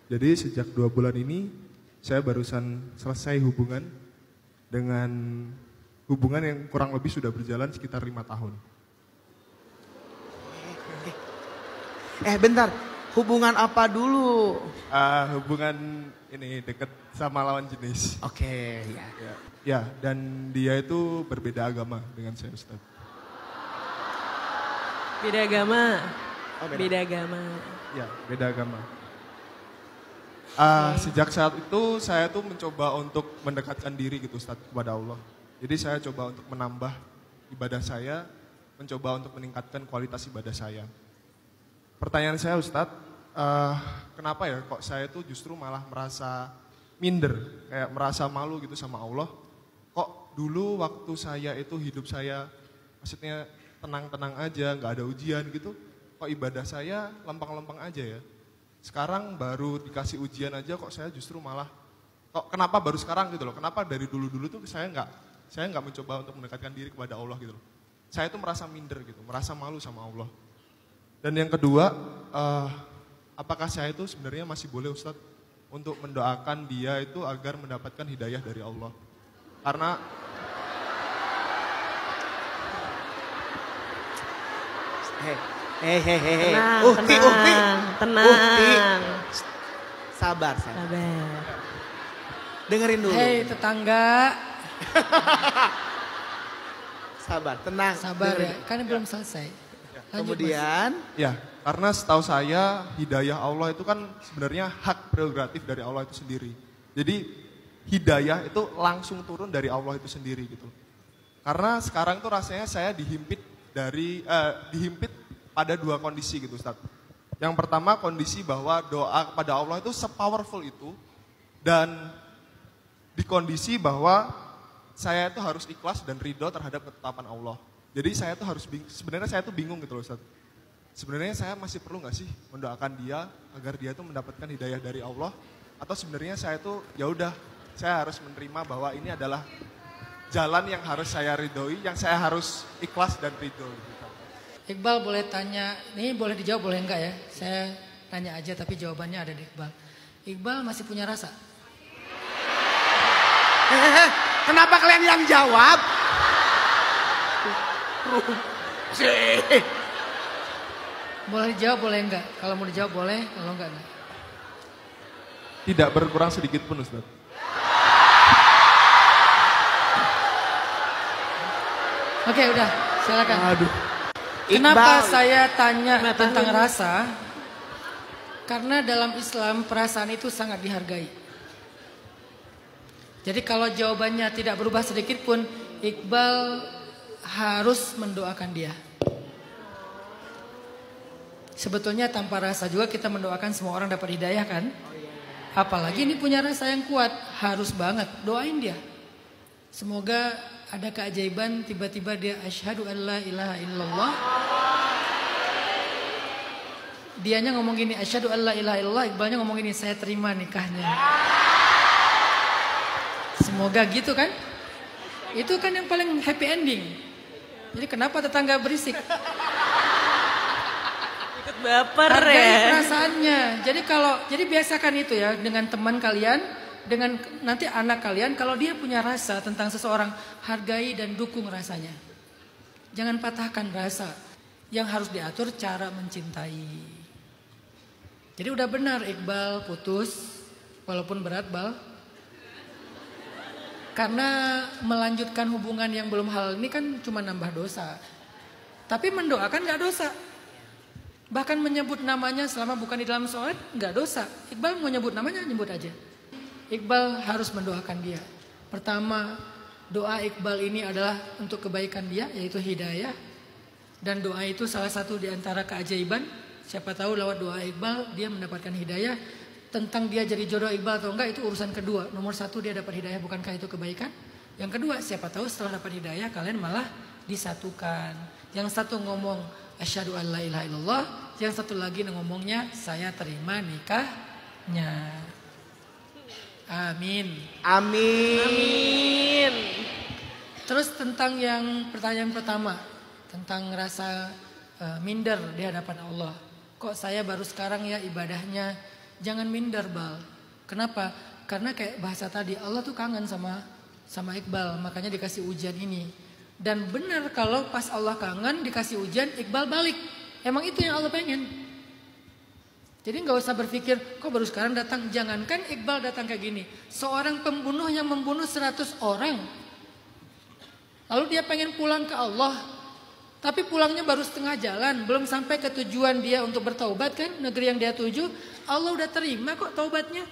Jadi sejak 2 bulan ini saya barusan selesai hubungan dengan hubungan yang kurang lebih sudah berjalan sekitar 5 tahun. Bentar, hubungan apa dulu? Hubungan ini deket sama lawan jenis. Oke, ya. Ya, dan dia itu berbeda agama dengan saya, Ustaz. Beda agama. Oh, beda agama. Ya, beda agama. Sejak saat itu saya tuh mencoba untuk mendekatkan diri gitu Ustaz kepada Allah. Jadi saya coba untuk menambah ibadah saya, mencoba untuk meningkatkan kualitas ibadah saya. Pertanyaan saya Ustaz, kenapa ya kok saya tuh justru malah merasa minder, kayak merasa malu gitu sama Allah. Kok dulu waktu saya itu hidup saya, maksudnya tenang-tenang aja, gak ada ujian gitu, kok ibadah saya lempeng-lempeng aja ya. Sekarang baru dikasih ujian aja kok saya justru malah, kok kenapa baru sekarang gitu loh, kenapa dari dulu-dulu tuh saya nggak mencoba untuk mendekatkan diri kepada Allah gitu loh. Saya tuh merasa minder gitu, merasa malu sama Allah. Dan yang kedua, apakah saya itu sebenarnya masih boleh Ustadz untuk mendoakan dia itu agar mendapatkan hidayah dari Allah? Karena Tenang. Sabar. Dengerin dulu. Hei tetangga. Sabar, tenang. Sabar dengerin. ya, kan belum selesai. Lanjut, Kemudian, ya, karena setahu saya hidayah Allah itu kan sebenarnya hak prerogatif dari Allah itu sendiri. Jadi hidayah itu langsung turun dari Allah itu sendiri gitu. Karena sekarang tuh rasanya saya dihimpit pada 2 kondisi gitu Ustaz. Yang pertama kondisi bahwa doa kepada Allah itu sepowerful itu, dan di kondisi bahwa saya itu harus ikhlas dan ridho terhadap ketetapan Allah. Jadi saya tuh sebenarnya saya tuh bingung gitu loh Ustaz. Sebenarnya saya masih perlu gak sih mendoakan dia agar dia tuh mendapatkan hidayah dari Allah, atau sebenarnya saya tuh ya udah, saya harus menerima bahwa ini adalah jalan yang harus saya ridhoi, yang saya harus ikhlas dan ridho gitu. Iqbal boleh tanya, ini boleh dijawab boleh enggak ya? Saya tanya aja tapi jawabannya ada di Iqbal. Iqbal masih punya rasa? kenapa kalian yang jawab? Boleh dijawab boleh enggak? Kalau mau dijawab boleh, kalau enggak. Tidak berkurang sedikit pun Ustaz. Oke udah, silakan. Aduh. Kenapa Iqbal. saya tanya tentang rasa? Karena dalam Islam perasaan itu sangat dihargai. Jadi kalau jawabannya tidak berubah sedikit pun, Iqbal harus mendoakan dia. Sebetulnya tanpa rasa juga kita mendoakan semua orang dapat hidayah kan? Apalagi ini punya rasa yang kuat, harus banget doain dia. Semoga ada keajaiban tiba-tiba dia asyhadu an la ilaha illallah. Dianya ngomong gini asyhadu an la ilaha illallah, Iqbalnya ngomong gini saya terima nikahnya. Semoga gitu kan? Itu kan yang paling happy ending. Jadi kenapa tetangga berisik? Ikut baper Hargai ya. perasaannya. Jadi biasakan itu ya dengan teman kalian, dengan nanti anak kalian, kalau dia punya rasa tentang seseorang, hargai dan dukung rasanya. Jangan patahkan rasa. Yang harus diatur cara mencintai. Jadi udah benar Iqbal putus, walaupun berat Bal. Karena melanjutkan hubungan yang belum halal ini kan cuma nambah dosa. Tapi mendoakan gak dosa. Bahkan menyebut namanya selama bukan di dalam sholat gak dosa. Iqbal mau nyebut namanya, nyebut aja. Iqbal harus mendoakan dia. Pertama, doa Iqbal ini adalah untuk kebaikan dia, yaitu hidayah. Dan doa itu salah satu di antara keajaiban. Siapa tahu lewat doa Iqbal dia mendapatkan hidayah. Tentang dia jadi jodoh Iqbal atau enggak itu urusan kedua. Nomor 1 dia dapat hidayah, bukankah itu kebaikan? Yang kedua, siapa tahu setelah dapat hidayah kalian malah disatukan. Yang satu ngomong asyhadu an la ilaha illallah, yang satu lagi ngomongnya saya terima nikahnya. Amin. Amin. Terus tentang yang pertanyaan pertama, tentang rasa minder di hadapan Allah. Kok saya baru sekarang ya ibadahnya jangan minder Bal. Kenapa? Karena kayak bahasa tadi, Allah tuh kangen sama Iqbal, makanya dikasih ujian ini. Dan benar kalau pas Allah kangen dikasih ujian, Iqbal balik. Emang itu yang Allah pengen. Jadi nggak usah berpikir, kok baru sekarang datang. Jangankan Iqbal datang kayak gini. Seorang pembunuh yang membunuh 100 orang. Lalu dia pengen pulang ke Allah. Tapi pulangnya baru setengah jalan. Belum sampai ke tujuan dia untuk bertaubat kan. Negeri yang dia tuju. Allah udah terima kok taubatnya.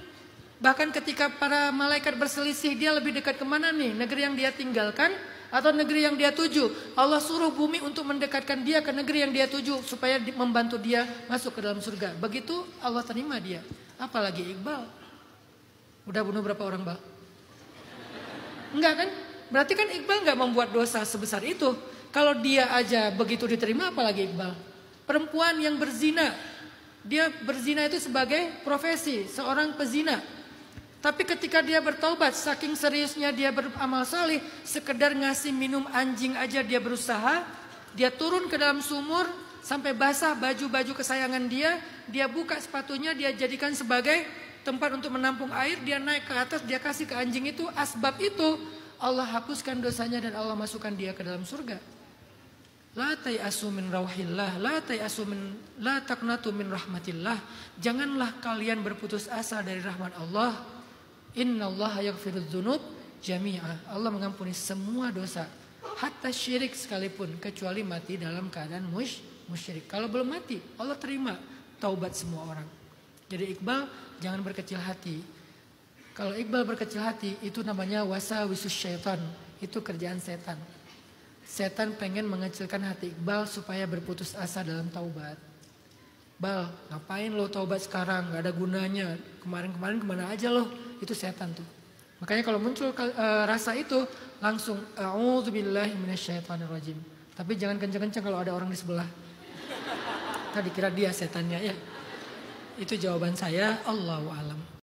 Bahkan ketika para malaikat berselisih, dia lebih dekat kemana nih? Negeri yang dia tinggalkan atau negeri yang dia tuju? Allah suruh bumi untuk mendekatkan dia ke negeri yang dia tuju supaya membantu dia masuk ke dalam surga. Begitu Allah terima dia. Apalagi Iqbal. Udah bunuh berapa orang, Bal? Enggak kan? Berarti kan Iqbal enggak membuat dosa sebesar itu. Kalau dia aja begitu diterima, apalagi Iqbal. Perempuan yang berzina. Dia berzina itu sebagai profesi, seorang pezina. Tapi ketika dia bertaubat, saking seriusnya dia beramal salih, sekedar ngasih minum anjing aja dia berusaha, dia turun ke dalam sumur sampai basah baju-baju kesayangan dia buka sepatunya, dia jadikan sebagai tempat untuk menampung air, dia naik ke atas, dia kasih ke anjing itu, asbab itu Allah hapuskan dosanya dan Allah masukkan dia ke dalam surga. La tayasu min rauhillah, la taqnatu min rahmatillah. Janganlah kalian berputus asa dari rahmat Allah. Innallaha yaghfirudz dzunub jami'a. Allah mengampuni semua dosa, hatta syirik sekalipun, kecuali mati dalam keadaan musyrik. Kalau belum mati, Allah terima taubat semua orang. Jadi Iqbal jangan berkecil hati. Kalau Iqbal berkecil hati, itu namanya wasawisus syaitan. Itu kerjaan setan. Setan pengen mengecilkan hati Iqbal supaya berputus asa dalam taubat. Bal, ngapain lo taubat sekarang? Gak ada gunanya. Kemarin-kemarin kemana aja lo? Itu setan tuh. Makanya kalau muncul rasa itu, langsung a'udzubillahi minasyaitonirrajim. Tapi jangan kenceng-kenceng kalau ada orang di sebelah. Tadi kira dia setannya ya. Itu jawaban saya. Allahu a'lam.